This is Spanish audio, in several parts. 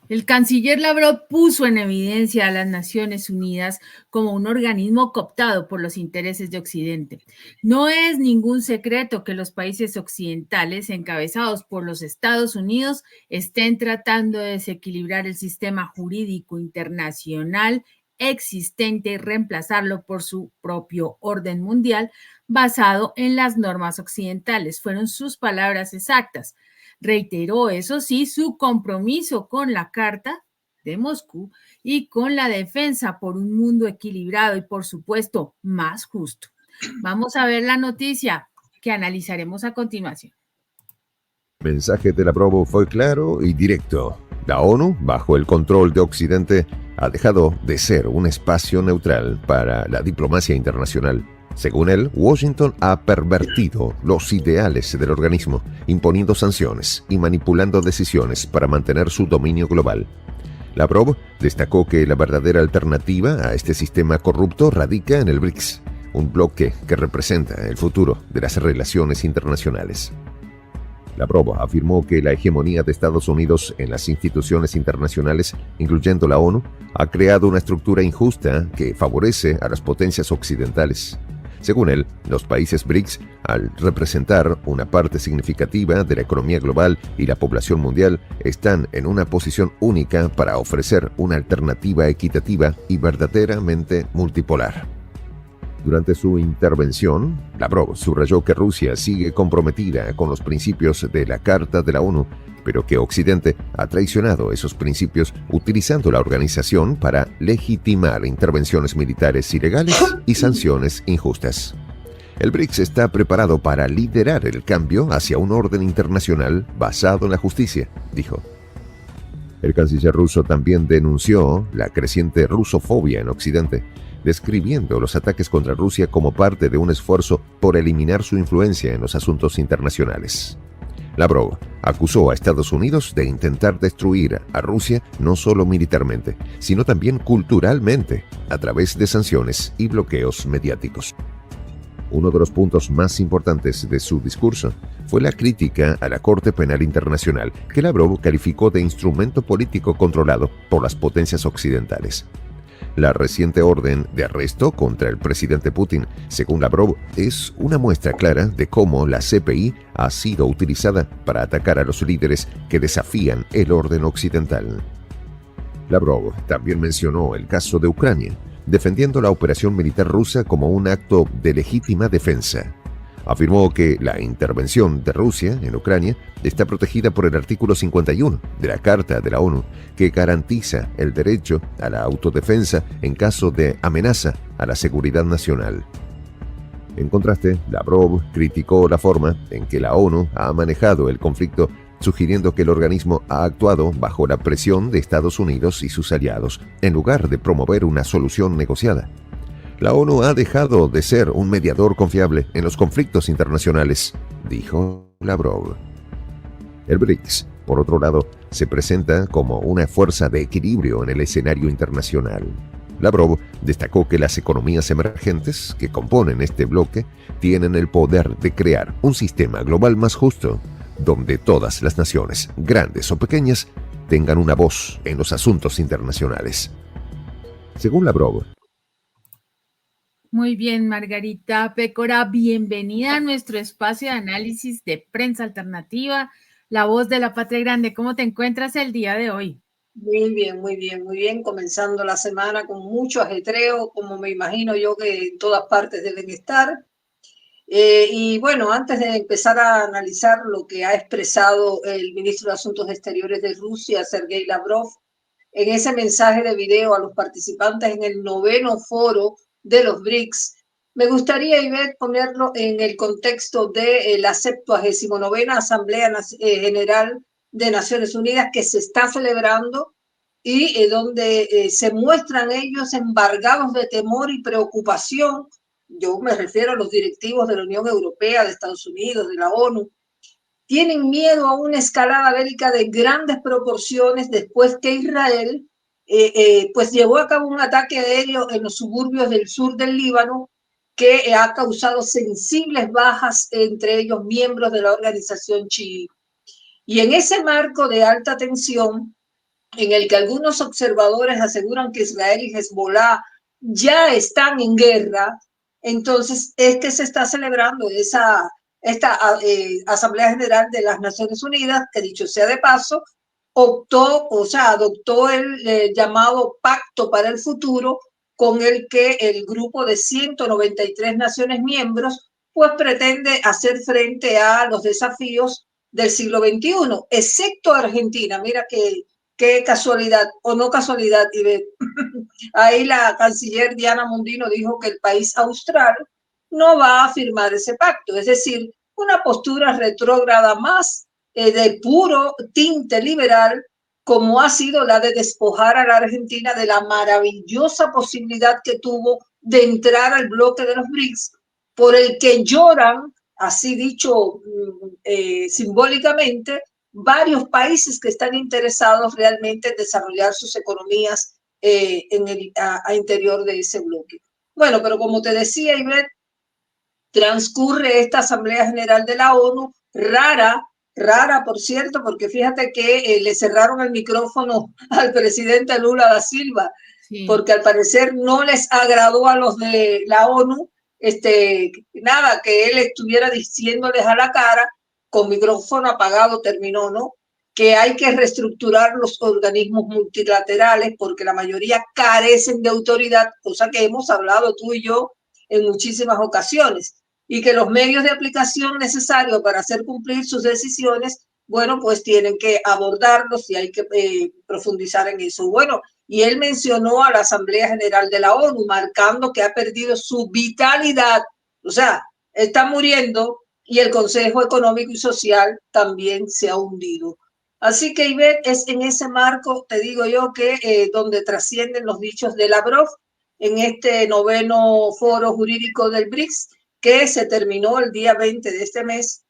El canciller Lavrov puso en evidencia a las Naciones Unidas como un organismo cooptado por los intereses de Occidente. No es ningún secreto que los países occidentales, encabezados por los Estados Unidos, estén tratando de desequilibrar el sistema jurídico internacional existente y reemplazarlo por su propio orden mundial basado en las normas occidentales. Fueron sus palabras exactas. Reiteró, eso sí, su compromiso con la Carta de Moscú y con la defensa por un mundo equilibrado y, por supuesto, más justo. Vamos a ver la noticia que analizaremos a continuación. El mensaje de Lavrov fue claro y directo. La ONU, bajo el control de Occidente, ha dejado de ser un espacio neutral para la diplomacia internacional. Según él, Washington ha pervertido los ideales del organismo, imponiendo sanciones y manipulando decisiones para mantener su dominio global. Lavrov destacó que la verdadera alternativa a este sistema corrupto radica en el BRICS, un bloque que representa el futuro de las relaciones internacionales. Lavrov afirmó que la hegemonía de Estados Unidos en las instituciones internacionales, incluyendo la ONU, ha creado una estructura injusta que favorece a las potencias occidentales. Según él, los países BRICS, al representar una parte significativa de la economía global y la población mundial, están en una posición única para ofrecer una alternativa equitativa y verdaderamente multipolar. Durante su intervención, Lavrov subrayó que Rusia sigue comprometida con los principios de la Carta de la ONU, pero que Occidente ha traicionado esos principios utilizando la organización para legitimar intervenciones militares ilegales y sanciones injustas. El BRICS está preparado para liderar el cambio hacia un orden internacional basado en la justicia, dijo. El canciller ruso también denunció la creciente rusofobia en Occidente, describiendo los ataques contra Rusia como parte de un esfuerzo por eliminar su influencia en los asuntos internacionales. Lavrov acusó a Estados Unidos de intentar destruir a Rusia no solo militarmente, sino también culturalmente, a través de sanciones y bloqueos mediáticos. Uno de los puntos más importantes de su discurso fue la crítica a la Corte Penal Internacional, que Lavrov calificó de instrumento político controlado por las potencias occidentales. La reciente orden de arresto contra el presidente Putin, según Lavrov, es una muestra clara de cómo la CPI ha sido utilizada para atacar a los líderes que desafían el orden occidental. Lavrov también mencionó el caso de Ucrania, defendiendo la operación militar rusa como un acto de legítima defensa. Afirmó que la intervención de Rusia en Ucrania está protegida por el artículo 51 de la Carta de la ONU, que garantiza el derecho a la autodefensa en caso de amenaza a la seguridad nacional. En contraste, Lavrov criticó la forma en que la ONU ha manejado el conflicto, sugiriendo que el organismo ha actuado bajo la presión de Estados Unidos y sus aliados, en lugar de promover una solución negociada. La ONU ha dejado de ser un mediador confiable en los conflictos internacionales, dijo Lavrov. El BRICS, por otro lado, se presenta como una fuerza de equilibrio en el escenario internacional. Lavrov destacó que las economías emergentes que componen este bloque tienen el poder de crear un sistema global más justo, donde todas las naciones, grandes o pequeñas, tengan una voz en los asuntos internacionales. Según Lavrov, Muy bien, Margarita Pécora, bienvenida a nuestro espacio de análisis de prensa alternativa, La Voz de la Patria Grande. ¿Cómo te encuentras el día de hoy? Muy bien, muy bien, muy bien. Comenzando la semana con mucho ajetreo, como me imagino yo que en todas partes deben estar. Y bueno, antes de empezar a analizar lo que ha expresado el ministro de Asuntos Exteriores de Rusia, Sergei Lavrov, en ese mensaje de video a los participantes en el 9º foro de los BRICS, me gustaría, Ivette, ponerlo en el contexto de la 79ª Asamblea General de Naciones Unidas que se está celebrando y donde se muestran ellos embargados de temor y preocupación. Yo me refiero a los directivos de la Unión Europea, de Estados Unidos, de la ONU. Tienen miedo a una escalada bélica de grandes proporciones después que Israel pues llevó a cabo un ataque aéreo en los suburbios del sur del Líbano que ha causado sensibles bajas entre ellos miembros de la organización chií. Y en ese marco de alta tensión, en el que algunos observadores aseguran que Israel y Hezbollah ya están en guerra, entonces es que se está celebrando esta Asamblea General de las Naciones Unidas, que dicho sea de paso, adoptó el llamado Pacto para el Futuro, con el que el grupo de 193 naciones miembros pues pretende hacer frente a los desafíos del siglo XXI, excepto Argentina. Mira qué casualidad, o no casualidad, y ahí la canciller Diana Mondino dijo que el país austral no va a firmar ese pacto, es decir, una postura retrógrada más de puro tinte liberal, como ha sido la de despojar a la Argentina de la maravillosa posibilidad que tuvo de entrar al bloque de los BRICS, por el que lloran, así dicho simbólicamente, varios países que están interesados realmente en desarrollar sus economías en el interior de ese bloque. Bueno, pero como te decía, Ivette, transcurre esta Asamblea General de la ONU, rara, por cierto, porque fíjate que le cerraron el micrófono al presidente Lula da Silva, Sí. porque al parecer no les agradó a los de la ONU, nada, que él estuviera diciéndoles a la cara, con micrófono apagado terminó, ¿no? Que hay que reestructurar los organismos multilaterales porque la mayoría carecen de autoridad, cosa que hemos hablado tú y yo en muchísimas ocasiones, y que los medios de aplicación necesarios para hacer cumplir sus decisiones, bueno, pues tienen que abordarlos y hay que profundizar en eso. Bueno, y él mencionó a la Asamblea General de la ONU, marcando que ha perdido su vitalidad, o sea, está muriendo, y el Consejo Económico y Social también se ha hundido. Así que, Ivette, es en ese marco, te digo yo, que donde trascienden los dichos de Lavrov en este noveno foro jurídico del BRICS, que se terminó el día 20 de este mes,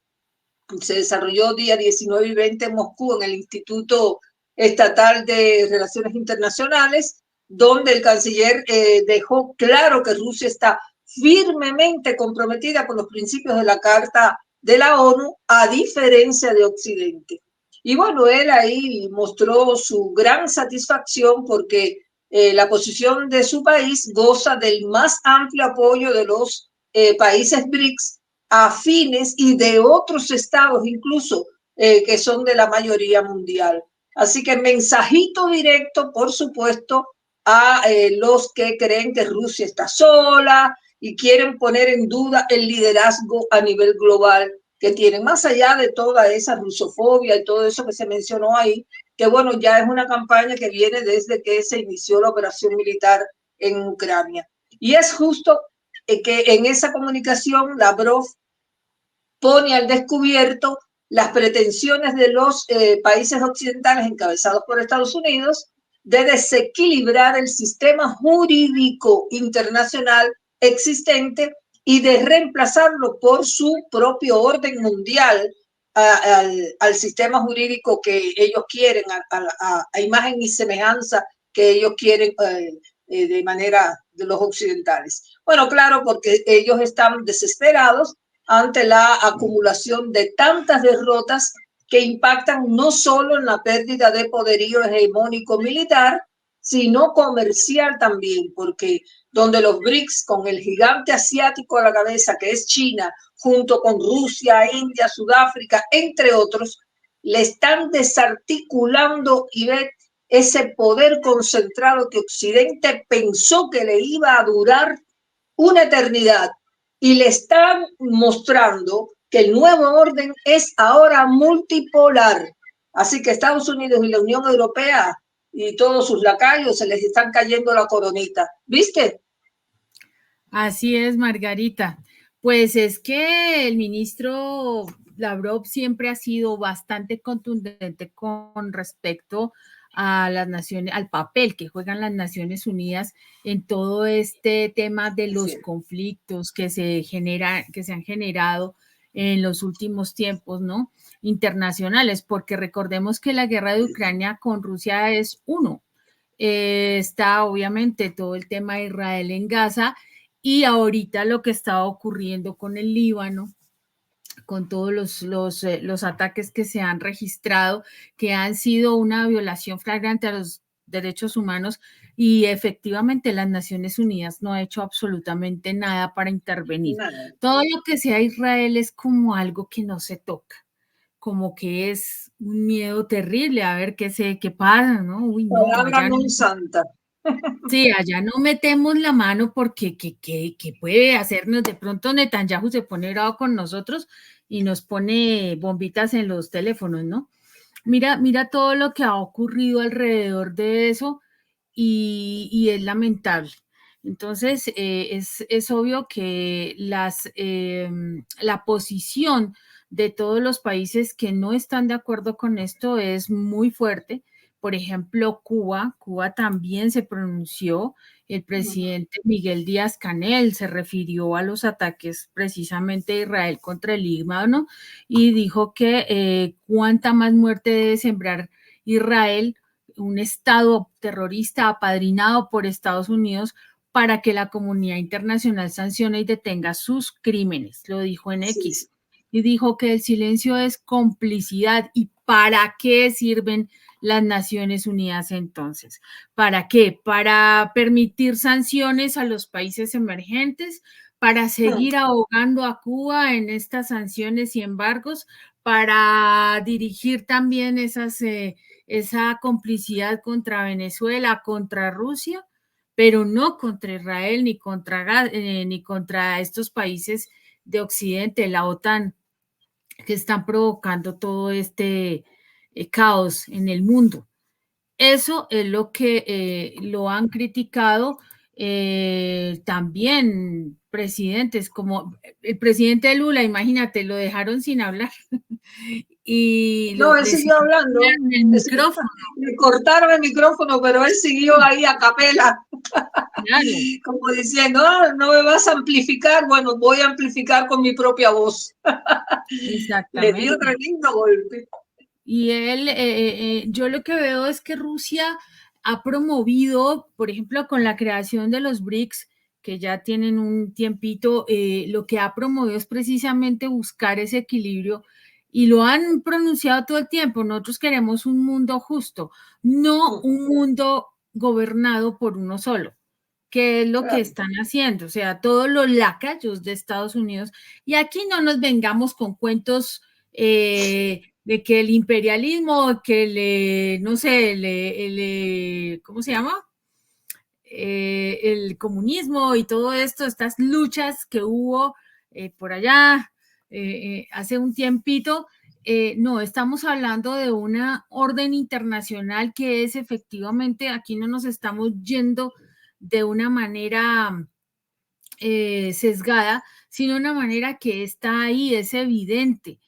se desarrolló día 19 y 20 en Moscú, en el Instituto Estatal de Relaciones Internacionales, donde el canciller dejó claro que Rusia está firmemente comprometida con los principios de la Carta de la ONU, a diferencia de Occidente. Y bueno, él ahí mostró su gran satisfacción porque la posición de su país goza del más amplio apoyo de los países BRICS afines y de otros estados incluso que son de la mayoría mundial. Así que mensajito directo, por supuesto, a los que creen que Rusia está sola y quieren poner en duda el liderazgo a nivel global que tienen, más allá de toda esa rusofobia y todo eso que se mencionó ahí, que bueno, ya es una campaña que viene desde que se inició la operación militar en Ucrania. Y es justo que en esa comunicación Lavrov pone al descubierto las pretensiones de los países occidentales encabezados por Estados Unidos de desequilibrar el sistema jurídico internacional existente y de reemplazarlo por su propio orden mundial al sistema jurídico que ellos quieren, a imagen y semejanza que ellos quieren de manera de los occidentales. Bueno, claro, porque ellos están desesperados ante la acumulación de tantas derrotas que impactan no solo en la pérdida de poderío hegemónico militar, sino comercial también, porque donde los BRICS, con el gigante asiático a la cabeza, que es China, junto con Rusia, India, Sudáfrica, entre otros, le están desarticulando y ver ese poder concentrado que Occidente pensó que le iba a durar una eternidad, y le están mostrando que el nuevo orden es ahora multipolar. Así que Estados Unidos y la Unión Europea y todos sus lacayos se les están cayendo la coronita. ¿Viste? Así es, Margarita. Pues es que el ministro Lavrov siempre ha sido bastante contundente con respecto a las naciones, al papel que juegan las Naciones Unidas en todo este tema de los conflictos que se han generado en los últimos tiempos, ¿no? Internacionales, porque recordemos que la guerra de Ucrania con Rusia es uno. Está obviamente todo el tema de Israel en Gaza y ahorita lo que estaba ocurriendo con el Líbano, con todos los ataques que se han registrado, que han sido una violación flagrante a los derechos humanos, y efectivamente las Naciones Unidas no ha hecho absolutamente nada para intervenir. Nada. Todo lo que sea Israel es como algo que no se toca, como que es un miedo terrible a ver qué pasa, ¿no? Uy, no, Palabra allá no. non santa. Sí, allá no metemos la mano porque ¿qué puede hacernos? De pronto Netanyahu se pone bravo con nosotros y nos pone bombitas en los teléfonos, ¿no? Mira todo lo que ha ocurrido alrededor de eso, y es lamentable. Entonces, es obvio que la posición de todos los países que no están de acuerdo con esto es muy fuerte. Por ejemplo, Cuba también se pronunció. El presidente Miguel Díaz-Canel se refirió a los ataques precisamente de Israel contra el Líbano y dijo que cuánta más muerte debe sembrar Israel, un estado terrorista apadrinado por Estados Unidos, para que la comunidad internacional sancione y detenga sus crímenes. Lo dijo en Sí, X. sí. Y dijo que el silencio es complicidad. ¿Y para qué sirven las Naciones Unidas entonces? ¿Para qué? ¿Para permitir sanciones a los países emergentes? ¿Para seguir ahogando a Cuba en estas sanciones y embargos? ¿Para dirigir también esa complicidad contra Venezuela, contra Rusia, pero no contra Israel ni contra estos países de Occidente, la OTAN, que están provocando todo este caos en el mundo? Eso es lo que lo han criticado también presidentes, como el presidente Lula, imagínate, lo dejaron sin hablar y No, él le siguió hablando. silenciaron el micrófono. Le cortaron el micrófono, pero él siguió ahí a capela, Claro, como diciendo, ah, no me vas a amplificar, bueno, voy a amplificar con mi propia voz. Le dio exactamente. tremendo golpe. Y yo lo que veo es que Rusia ha promovido, por ejemplo, con la creación de los BRICS, que ya tienen un tiempito, lo que ha promovido es precisamente buscar ese equilibrio, y lo han pronunciado todo el tiempo. Nosotros queremos un mundo justo, no un mundo gobernado por uno solo, que es lo que Claro. están haciendo, o sea, todos los lacayos de Estados Unidos. Y aquí no nos vengamos con cuentos de que el imperialismo, no sé, ¿cómo se llama? El comunismo y todo esto, estas luchas que hubo por allá hace un tiempito. No, estamos hablando de una orden internacional que es efectivamente, aquí no nos estamos yendo de una manera sesgada, sino una manera que está ahí, es evidente.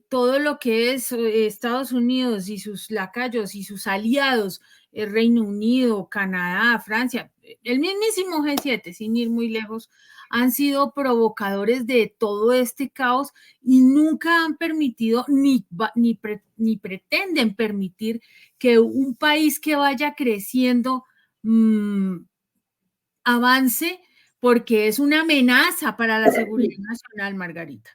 Todo lo que es Estados Unidos y sus lacayos y sus aliados, el Reino Unido, Canadá, Francia, el mismísimo G7, sin ir muy lejos, han sido provocadores de todo este caos y nunca han permitido ni pretenden permitir que un país que vaya creciendo avance, porque es una amenaza para la seguridad nacional, Margarita.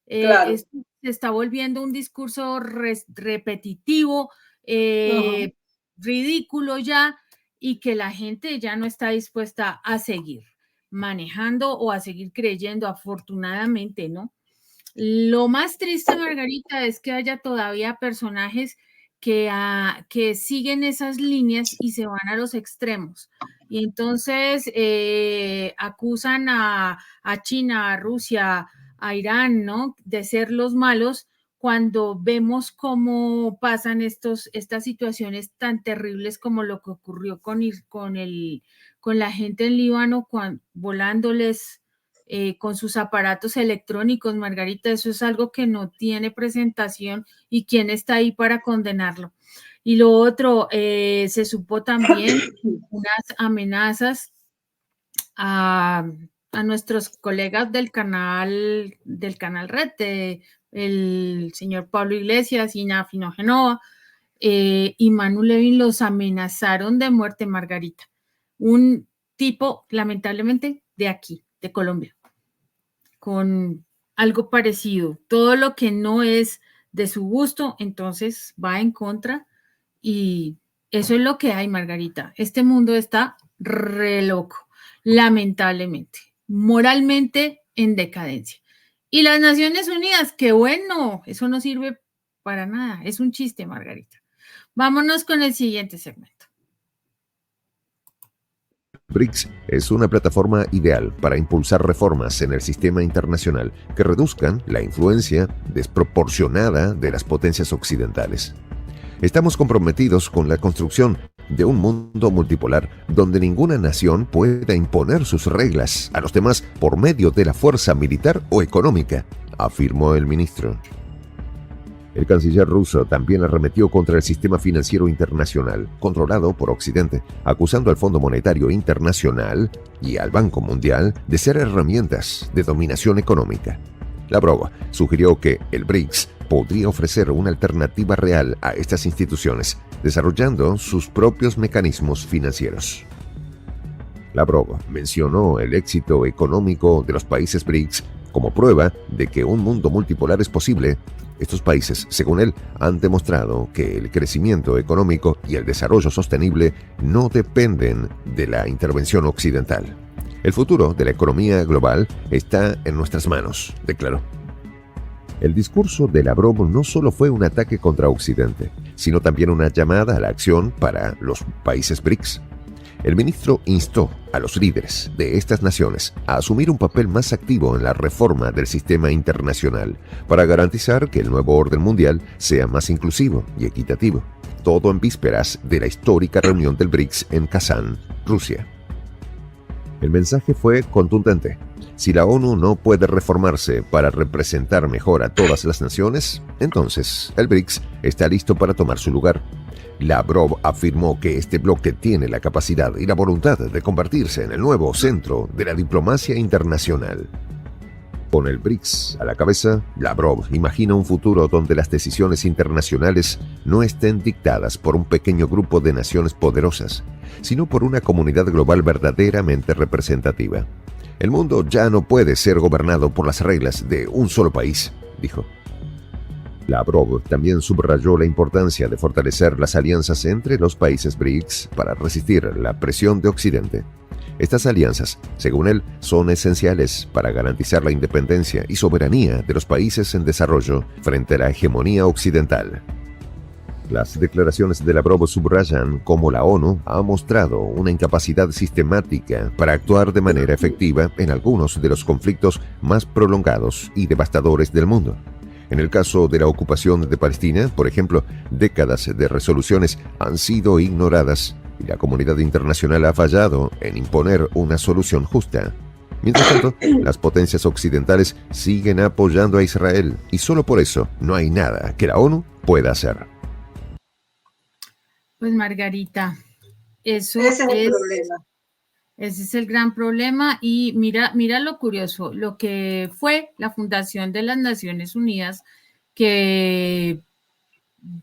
Claro. Esto se está volviendo un discurso repetitivo, Ajá. ridículo ya, y que la gente ya no está dispuesta a seguir manejando o a seguir creyendo, afortunadamente, ¿no? Lo más triste, Margarita, es que haya todavía personajes que siguen esas líneas y se van a los extremos. Y entonces acusan a China, a Rusia, a Irán, ¿no? De ser los malos, cuando vemos cómo pasan estas situaciones tan terribles como lo que ocurrió con la gente en Líbano, volándoles con sus aparatos electrónicos. Margarita, eso es algo que no tiene presentación, y quién está ahí para condenarlo. Y lo otro, se supo también unas amenazas a, a nuestros colegas del canal Red, el señor Pablo Iglesias y Nafino Genova, y Manu Levin, los amenazaron de muerte, Margarita. Un tipo, lamentablemente, de aquí, de Colombia, con algo parecido. Todo lo que no es de su gusto, entonces va en contra y eso es lo que hay, Margarita. Este mundo está re loco, lamentablemente, moralmente en decadencia. Y las Naciones Unidas, qué bueno, eso no sirve para nada, es un chiste, Margarita. Vámonos con el siguiente segmento. BRICS es una plataforma ideal para impulsar reformas en el sistema internacional que reduzcan la influencia desproporcionada de las potencias occidentales. Estamos comprometidos con la construcción de un mundo multipolar donde ninguna nación pueda imponer sus reglas a los demás por medio de la fuerza militar o económica, afirmó el ministro. El canciller ruso también arremetió contra el sistema financiero internacional, controlado por Occidente, acusando al Fondo Monetario Internacional y al Banco Mundial de ser herramientas de dominación económica. Lavrov sugirió que el BRICS podría ofrecer una alternativa real a estas instituciones, desarrollando sus propios mecanismos financieros. Lavrov mencionó el éxito económico de los países BRICS como prueba de que un mundo multipolar es posible. Estos países, según él, han demostrado que el crecimiento económico y el desarrollo sostenible no dependen de la intervención occidental. El futuro de la economía global está en nuestras manos, declaró. El discurso de Lavrov no solo fue un ataque contra Occidente, sino también una llamada a la acción para los países BRICS. El ministro instó a los líderes de estas naciones a asumir un papel más activo en la reforma del sistema internacional para garantizar que el nuevo orden mundial sea más inclusivo y equitativo. Todo en vísperas de la histórica reunión del BRICS en Kazán, Rusia. El mensaje fue contundente. Si la ONU no puede reformarse para representar mejor a todas las naciones, entonces el BRICS está listo para tomar su lugar. Lavrov afirmó que este bloque tiene la capacidad y la voluntad de convertirse en el nuevo centro de la diplomacia internacional. Con el BRICS a la cabeza, Lavrov imagina un futuro donde las decisiones internacionales no estén dictadas por un pequeño grupo de naciones poderosas, sino por una comunidad global verdaderamente representativa. El mundo ya no puede ser gobernado por las reglas de un solo país, dijo. Lavrov también subrayó la importancia de fortalecer las alianzas entre los países BRICS para resistir la presión de Occidente. Estas alianzas, según él, son esenciales para garantizar la independencia y soberanía de los países en desarrollo frente a la hegemonía occidental. Las declaraciones de Lavrov subrayan cómo la ONU ha mostrado una incapacidad sistemática para actuar de manera efectiva en algunos de los conflictos más prolongados y devastadores del mundo. En el caso de la ocupación de Palestina, por ejemplo, décadas de resoluciones han sido ignoradas y la comunidad internacional ha fallado en imponer una solución justa. Mientras tanto, las potencias occidentales siguen apoyando a Israel y solo por eso no hay nada que la ONU pueda hacer. Pues Margarita, eso ese es el problema. Ese es el gran problema y mira lo curioso, lo que fue la Fundación de las Naciones Unidas que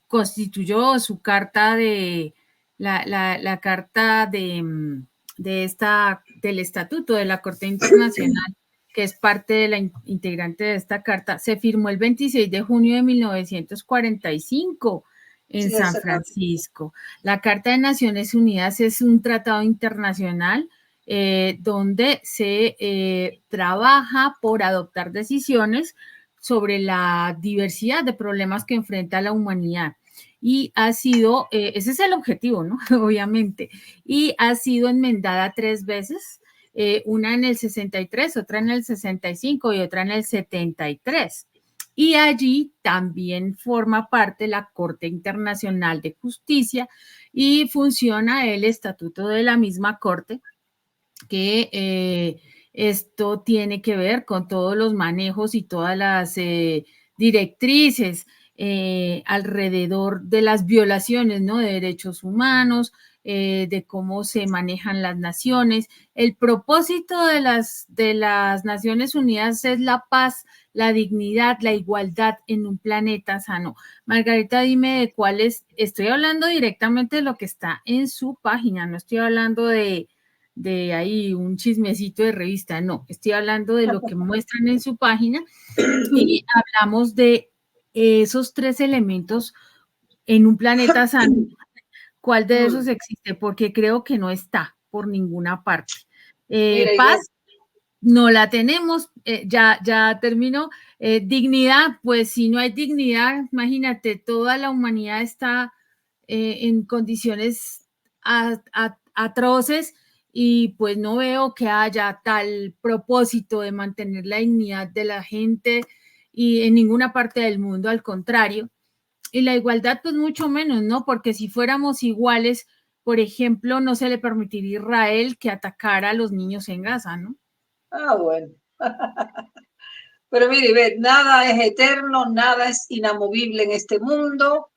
constituyó su carta de la carta del Estatuto de la Corte Internacional, que es parte de la integrante de esta carta, se firmó el 26 de junio de 1945 en San Francisco. La Carta de Naciones Unidas es un tratado internacional donde se trabaja por adoptar decisiones sobre la diversidad de problemas que enfrenta la humanidad. Y ha sido, ese es el objetivo, ¿no? Obviamente, y ha sido enmendada 3 veces, una en el 63, otra en el 65 y otra en el 73. Y allí también forma parte la Corte Internacional de Justicia y funciona el estatuto de la misma Corte, que esto tiene que ver con todos los manejos y todas las directrices alrededor de las violaciones, ¿no?, de derechos humanos, de cómo se manejan las naciones. El propósito de las Naciones Unidas es la paz, la dignidad, la igualdad en un planeta sano. Margarita, dime de cuáles, estoy hablando directamente de lo que está en su página, no estoy hablando de de ahí un chismecito de revista, no, estoy hablando de lo que muestran en su página y hablamos de esos 3 elementos en un planeta sano. ¿Cuál de esos existe? Porque creo que no está por ninguna parte. Paz, no la tenemos, ya terminó. Dignidad, pues si no hay dignidad, imagínate, toda la humanidad está en condiciones atroces y pues no veo que haya tal propósito de mantener la dignidad de la gente y en ninguna parte del mundo, al contrario. Y la igualdad, pues mucho menos, ¿no? Porque si fuéramos iguales, por ejemplo, no se le permitiría a Israel que atacara a los niños en Gaza, ¿no? Ah, bueno. Pero mire, nada es eterno, nada es inamovible en este mundo.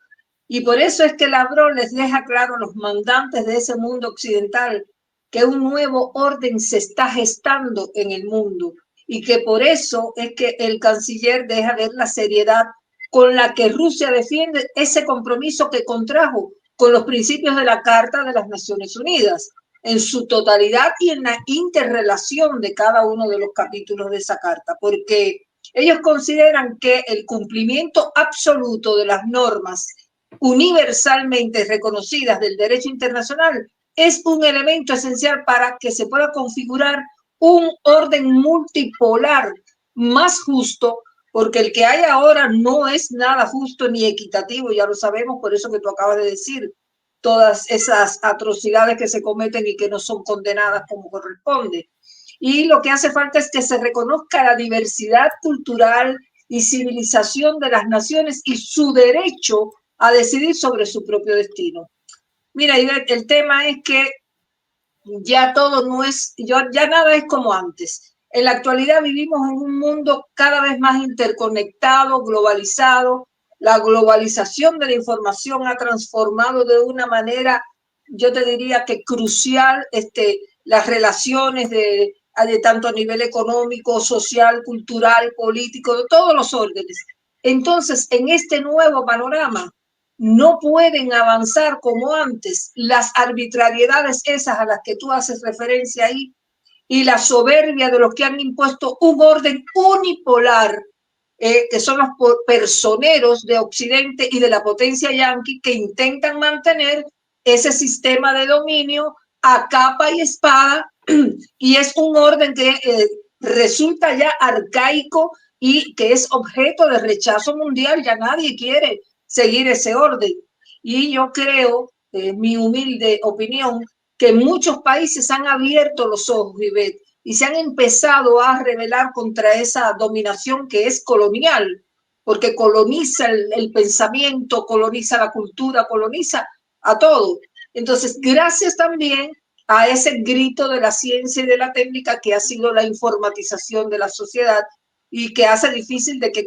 Y por eso es que Lavrov les deja claro a los mandantes de ese mundo occidental que un nuevo orden se está gestando en el mundo y que por eso es que el canciller deja ver la seriedad con la que Rusia defiende ese compromiso que contrajo con los principios de la Carta de las Naciones Unidas en su totalidad y en la interrelación de cada uno de los capítulos de esa carta, porque ellos consideran que el cumplimiento absoluto de las normas universalmente reconocidas del derecho internacional es un elemento esencial para que se pueda configurar un orden multipolar más justo, porque el que hay ahora no es nada justo ni equitativo, ya lo sabemos, por eso que tú acabas de decir, todas esas atrocidades que se cometen y que no son condenadas como corresponde. Y lo que hace falta es que se reconozca la diversidad cultural y civilización de las naciones y su derecho a decidir sobre su propio destino. Mira, Ivette, el tema es que ya todo no es, ya nada es como antes. En la actualidad vivimos en un mundo cada vez más interconectado, globalizado. La globalización de la información ha transformado de una manera, yo te diría que crucial, las relaciones de tanto a nivel económico, social, cultural, político, de todos los órdenes. Entonces, en este nuevo panorama, no pueden avanzar como antes las arbitrariedades esas a las que tú haces referencia ahí y la soberbia de los que han impuesto un orden unipolar, que son los personeros de Occidente y de la potencia yanqui que intentan mantener ese sistema de dominio a capa y espada, y es un orden que resulta ya arcaico y que es objeto de rechazo mundial. Ya nadie quiere seguir ese orden. Y yo creo, mi humilde opinión, que muchos países han abierto los ojos, Ivette, y se han empezado a rebelar contra esa dominación que es colonial, porque coloniza el pensamiento, coloniza la cultura, coloniza a todo. Entonces, gracias también a ese grito de la ciencia y de la técnica que ha sido la informatización de la sociedad y que hace difícil de que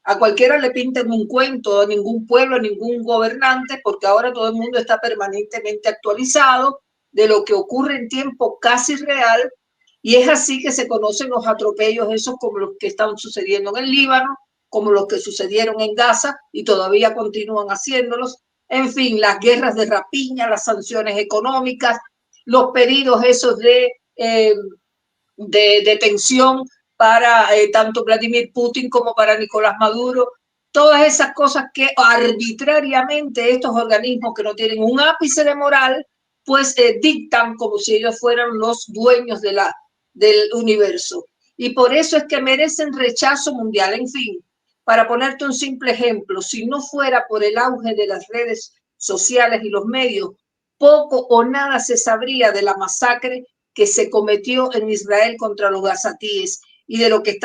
a cualquiera le pinten un cuento, a ningún pueblo, a ningún gobernante, porque ahora todo el mundo está permanentemente actualizado de lo que ocurre en tiempo casi real, y es así que se conocen los atropellos esos como los que están sucediendo en el Líbano, como los que sucedieron en Gaza y todavía continúan haciéndolos. En fin, las guerras de rapiña, las sanciones económicas, los pedidos esos de detención para tanto Vladimir Putin como para Nicolás Maduro, todas esas cosas que arbitrariamente estos organismos que no tienen un ápice de moral, pues dictan como si ellos fueran los dueños del universo. Y por eso es que merecen rechazo mundial. En fin, para ponerte un simple ejemplo, si no fuera por el auge de las redes sociales y los medios, poco o nada se sabría de la masacre que se cometió en Israel contra los gazatíes y de lo que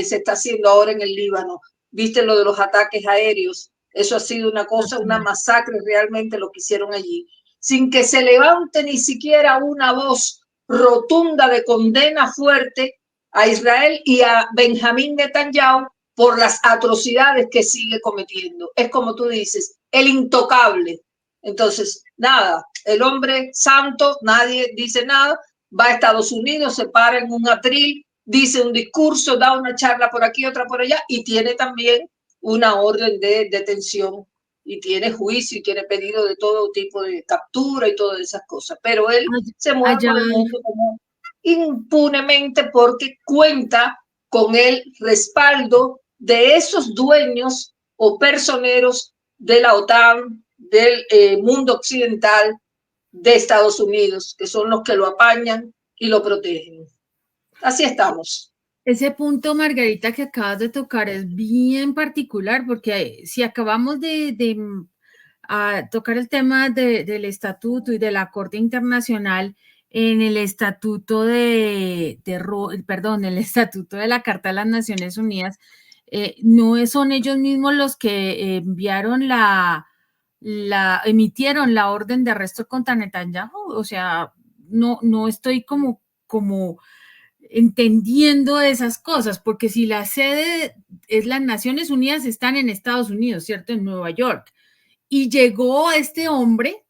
se está haciendo ahora en el Líbano. Viste lo de los ataques aéreos. Eso ha sido una cosa, una masacre realmente lo que hicieron allí. Sin que se levante ni siquiera una voz rotunda de condena fuerte a Israel y a Benjamín Netanyahu por las atrocidades que sigue cometiendo. Es como tú dices, el intocable. Entonces, nada, el hombre santo, nadie dice nada, va a Estados Unidos, se para en un atril, dice un discurso, da una charla por aquí, otra por allá, y tiene también una orden de detención y tiene juicio y tiene pedido de todo tipo de captura y todas esas cosas, pero él se mueve Allá, por el mundo como impunemente porque cuenta con el respaldo de esos dueños o personeros de la OTAN, del mundo occidental, de Estados Unidos, que son los que lo apañan y lo protegen. Así estamos. ese punto, Margarita, que acabas de tocar es bien particular, porque si acabamos de tocar el tema del estatuto y de la Corte Internacional, en el estatuto el estatuto de la Carta de las Naciones Unidas, no son ellos mismos los que emitieron la orden de arresto contra Netanyahu. O sea, no estoy como entendiendo esas cosas, porque si la sede es las Naciones Unidas, están en Estados Unidos, ¿cierto? En Nueva York. Y llegó este hombre,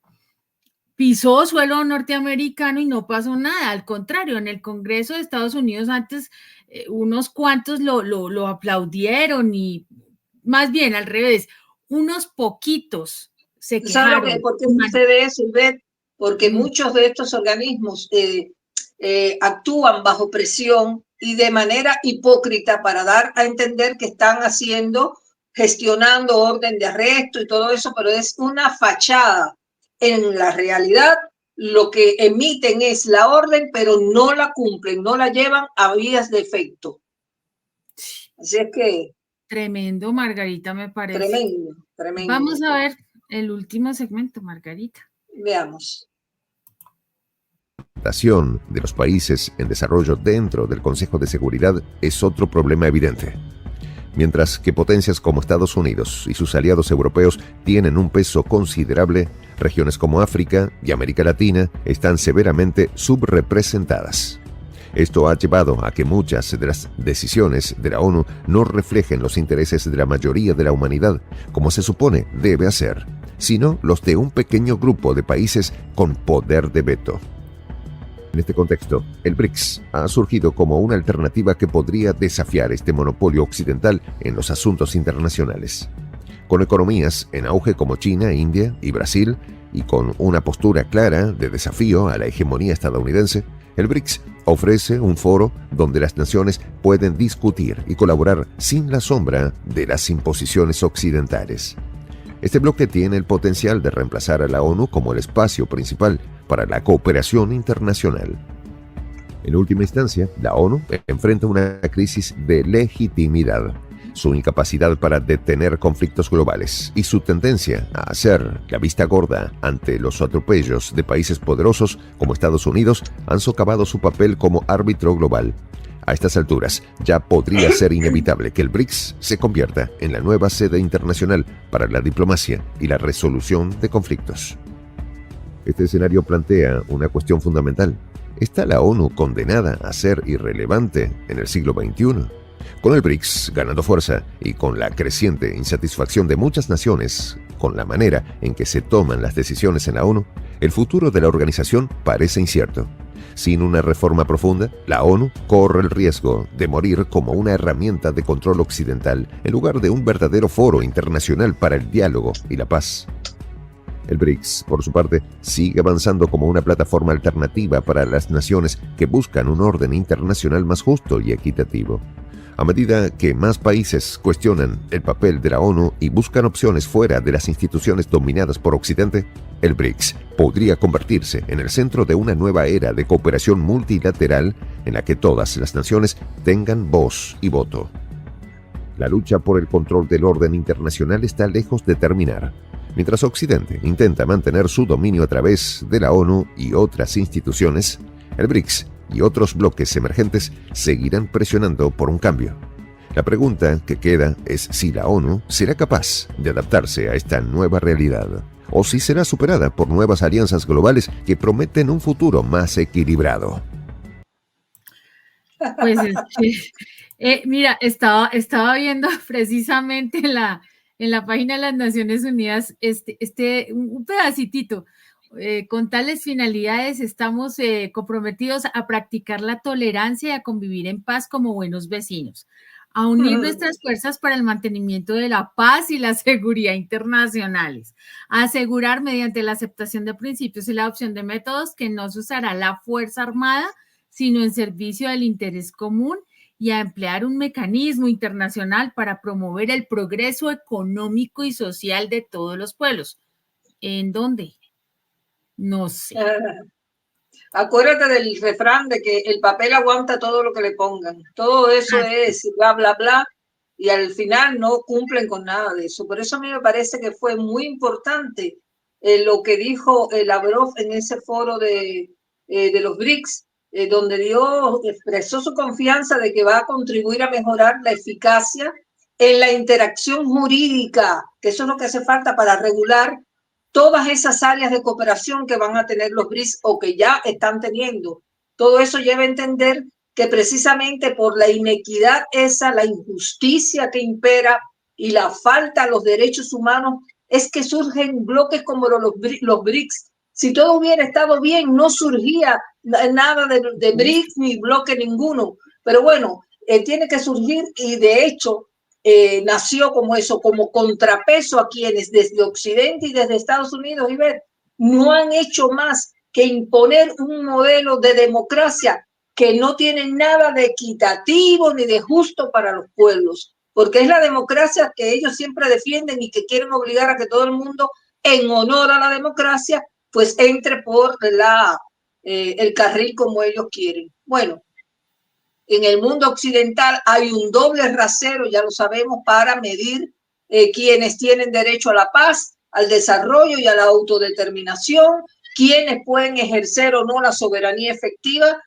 pisó suelo norteamericano y no pasó nada. Al contrario, en el Congreso de Estados Unidos antes unos cuantos lo aplaudieron y más bien al revés, unos poquitos se ¿Sabe quejaron. por qué sucede eso, Ivette? Porque Mm. muchos de estos organismos actúan bajo presión y de manera hipócrita para dar a entender que están gestionando orden de arresto y todo eso, pero es una fachada. En la realidad, lo que emiten es la orden, pero no la cumplen, no la llevan a vías de efecto. Así es que... Tremendo, Margarita, me parece. Tremendo, tremendo. Vamos a ver el último segmento, Margarita. Veamos. De los países en desarrollo dentro del Consejo de Seguridad es otro problema evidente. Mientras que potencias como Estados Unidos y sus aliados europeos tienen un peso considerable, regiones como África y América Latina están severamente subrepresentadas. Esto ha llevado a que muchas de las decisiones de la ONU no reflejen los intereses de la mayoría de la humanidad, como se supone debe hacer, sino los de un pequeño grupo de países con poder de veto. En este contexto, el BRICS ha surgido como una alternativa que podría desafiar este monopolio occidental en los asuntos internacionales. Con economías en auge como China, India y Brasil, y con una postura clara de desafío a la hegemonía estadounidense, el BRICS ofrece un foro donde las naciones pueden discutir y colaborar sin la sombra de las imposiciones occidentales. Este bloque tiene el potencial de reemplazar a la ONU como el espacio principal para la cooperación internacional. En última instancia, la ONU enfrenta una crisis de legitimidad. Su incapacidad para detener conflictos globales y su tendencia a hacer la vista gorda ante los atropellos de países poderosos como Estados Unidos han socavado su papel como árbitro global. A estas alturas, ya podría ser inevitable que el BRICS se convierta en la nueva sede internacional para la diplomacia y la resolución de conflictos. Este escenario plantea una cuestión fundamental. ¿Está la ONU condenada a ser irrelevante en el siglo XXI? Con el BRICS ganando fuerza y con la creciente insatisfacción de muchas naciones con la manera en que se toman las decisiones en la ONU, el futuro de la organización parece incierto. Sin una reforma profunda, la ONU corre el riesgo de morir como una herramienta de control occidental en lugar de un verdadero foro internacional para el diálogo y la paz. El BRICS, por su parte, sigue avanzando como una plataforma alternativa para las naciones que buscan un orden internacional más justo y equitativo. A medida que más países cuestionan el papel de la ONU y buscan opciones fuera de las instituciones dominadas por Occidente, el BRICS podría convertirse en el centro de una nueva era de cooperación multilateral en la que todas las naciones tengan voz y voto. La lucha por el control del orden internacional está lejos de terminar. Mientras Occidente intenta mantener su dominio a través de la ONU y otras instituciones, el BRICS y otros bloques emergentes seguirán presionando por un cambio. La pregunta que queda es si la ONU será capaz de adaptarse a esta nueva realidad, o si será superada por nuevas alianzas globales que prometen un futuro más equilibrado. Pues mira, estaba viendo precisamente en la página de las Naciones Unidas un pedacitito. Con tales finalidades estamos comprometidos a practicar la tolerancia y a convivir en paz como buenos vecinos, a unir nuestras fuerzas para el mantenimiento de la paz y la seguridad internacionales, a asegurar mediante la aceptación de principios y la adopción de métodos que no se usará la fuerza armada, sino en servicio del interés común, y a emplear un mecanismo internacional para promover el progreso económico y social de todos los pueblos. ¿En dónde? No sé. Acuérdate del refrán de que el papel aguanta todo lo que le pongan. Todo eso es bla, bla, bla, y al final no cumplen con nada de eso. Por eso a mí me parece que fue muy importante lo que dijo Lavrov en ese foro de los BRICS, donde expresó su confianza de que va a contribuir a mejorar la eficacia en la interacción jurídica, que eso es lo que hace falta para regular todas esas áreas de cooperación que van a tener los BRICS o que ya están teniendo. Todo eso lleva a entender que precisamente por la inequidad esa, la injusticia que impera y la falta a los derechos humanos, es que surgen bloques como los BRICS. Si todo hubiera estado bien, no surgía nada de BRICS ni bloque ninguno. Pero bueno, tiene que surgir, y de hecho nació como eso, como contrapeso a quienes desde Occidente y desde Estados Unidos y ver, no han hecho más que imponer un modelo de democracia que no tiene nada de equitativo ni de justo para los pueblos, porque es la democracia que ellos siempre defienden y que quieren obligar a que todo el mundo, en honor a la democracia, pues entre por el carril como ellos quieren. Bueno, en el mundo occidental hay un doble rasero, ya lo sabemos, para medir quienes tienen derecho a la paz, al desarrollo y a la autodeterminación, quienes pueden ejercer o no la soberanía efectiva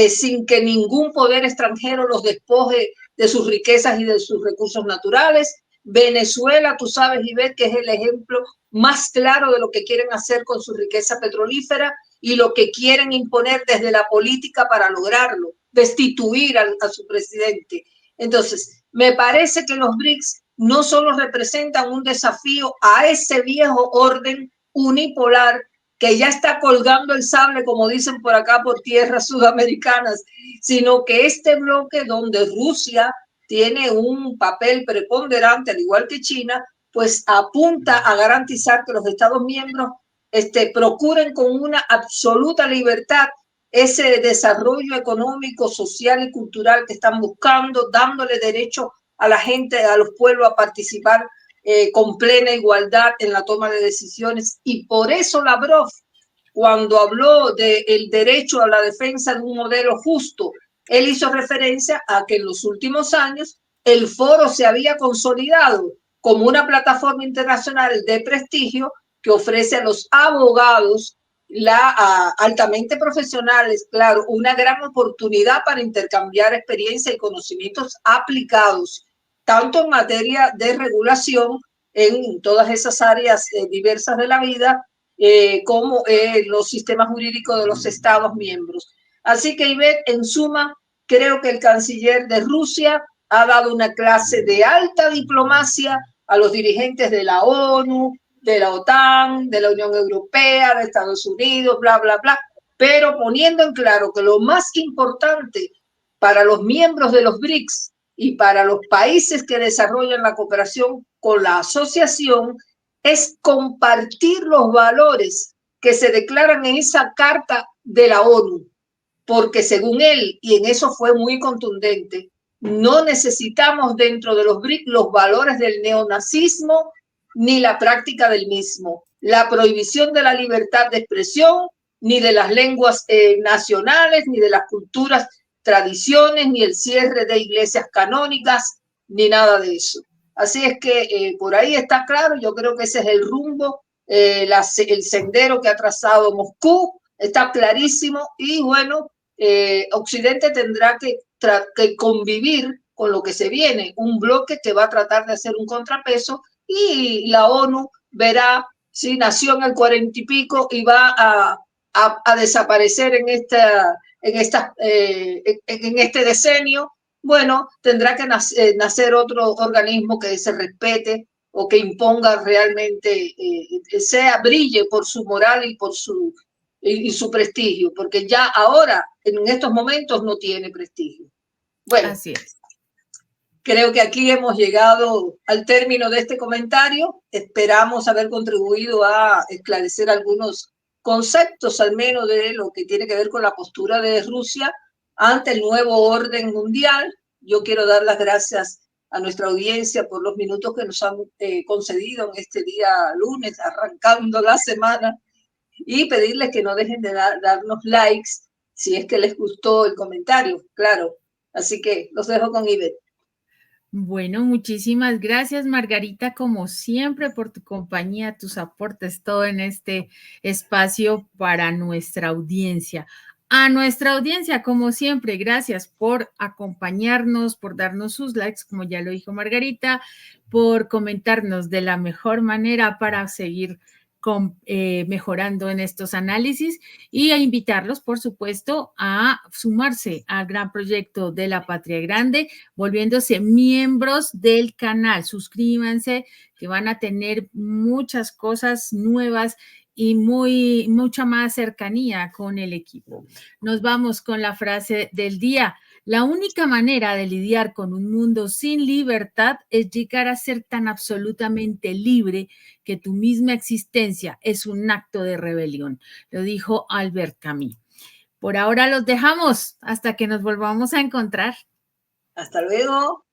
sin que ningún poder extranjero los despoje de sus riquezas y de sus recursos naturales. Venezuela, tú sabes, Ivette, que es el ejemplo más claro de lo que quieren hacer con su riqueza petrolífera y lo que quieren imponer desde la política para lograrlo, destituir a su presidente. Entonces, me parece que los BRICS no solo representan un desafío a ese viejo orden unipolar que ya está colgando el sable, como dicen por acá, por tierras sudamericanas, sino que este bloque donde Rusia tiene un papel preponderante, al igual que China, pues apunta a garantizar que los Estados miembros procuren con una absoluta libertad ese desarrollo económico, social y cultural que están buscando, dándole derecho a la gente, a los pueblos a participar con plena igualdad en la toma de decisiones. Y por eso Lavrov, cuando habló del derecho a la defensa de un modelo justo, él hizo referencia a que en los últimos años el foro se había consolidado como una plataforma internacional de prestigio que ofrece a los abogados altamente profesionales, claro, una gran oportunidad para intercambiar experiencia y conocimientos aplicados, tanto en materia de regulación en todas esas áreas diversas de la vida, como los sistemas jurídicos de los Estados miembros. Así que, Ivette, en suma, creo que el canciller de Rusia ha dado una clase de alta diplomacia a los dirigentes de la ONU, de la OTAN, de la Unión Europea, de Estados Unidos, bla, bla, bla, pero poniendo en claro que lo más importante para los miembros de los BRICS y para los países que desarrollan la cooperación con la asociación es compartir los valores que se declaran en esa carta de la ONU, porque según él, y en eso fue muy contundente, no necesitamos dentro de los BRICS los valores del neonazismo ni la práctica del mismo, la prohibición de la libertad de expresión, ni de las lenguas nacionales, ni de las culturas, tradiciones, ni el cierre de iglesias canónicas, ni nada de eso. Así es que por ahí está claro, yo creo que ese es el rumbo, el sendero que ha trazado Moscú, está clarísimo y bueno, Occidente tendrá que convivir con lo que se viene, un bloque que va a tratar de hacer un contrapeso y la ONU verá si nació en el 40 y pico y va a desaparecer en este decenio. Bueno, tendrá que nacer otro organismo que se respete o que imponga realmente, brille por su moral y por su prestigio, porque ya ahora, en estos momentos, no tiene prestigio. Bueno, así es. Creo que aquí hemos llegado al término de este comentario. Esperamos haber contribuido a esclarecer algunos conceptos, al menos de lo que tiene que ver con la postura de Rusia ante el nuevo orden mundial. Yo quiero dar las gracias a nuestra audiencia por los minutos que nos han concedido en este día lunes, arrancando la semana, y pedirles que no dejen de darnos likes si es que les gustó el comentario, claro. Así que los dejo con Ivette. Bueno, muchísimas gracias, Margarita, como siempre, por tu compañía, tus aportes, todo en este espacio para nuestra audiencia. A nuestra audiencia, como siempre, gracias por acompañarnos, por darnos sus likes, como ya lo dijo Margarita, por comentarnos de la mejor manera para seguir mejorando en estos análisis y a invitarlos, por supuesto, a sumarse al gran proyecto de La Patria Grande, volviéndose miembros del canal. Suscríbanse, que van a tener muchas cosas nuevas y mucha más cercanía con el equipo. Nos vamos con la frase del día. La única manera de lidiar con un mundo sin libertad es llegar a ser tan absolutamente libre que tu misma existencia es un acto de rebelión. Lo dijo Albert Camus. Por ahora los dejamos hasta que nos volvamos a encontrar. Hasta luego.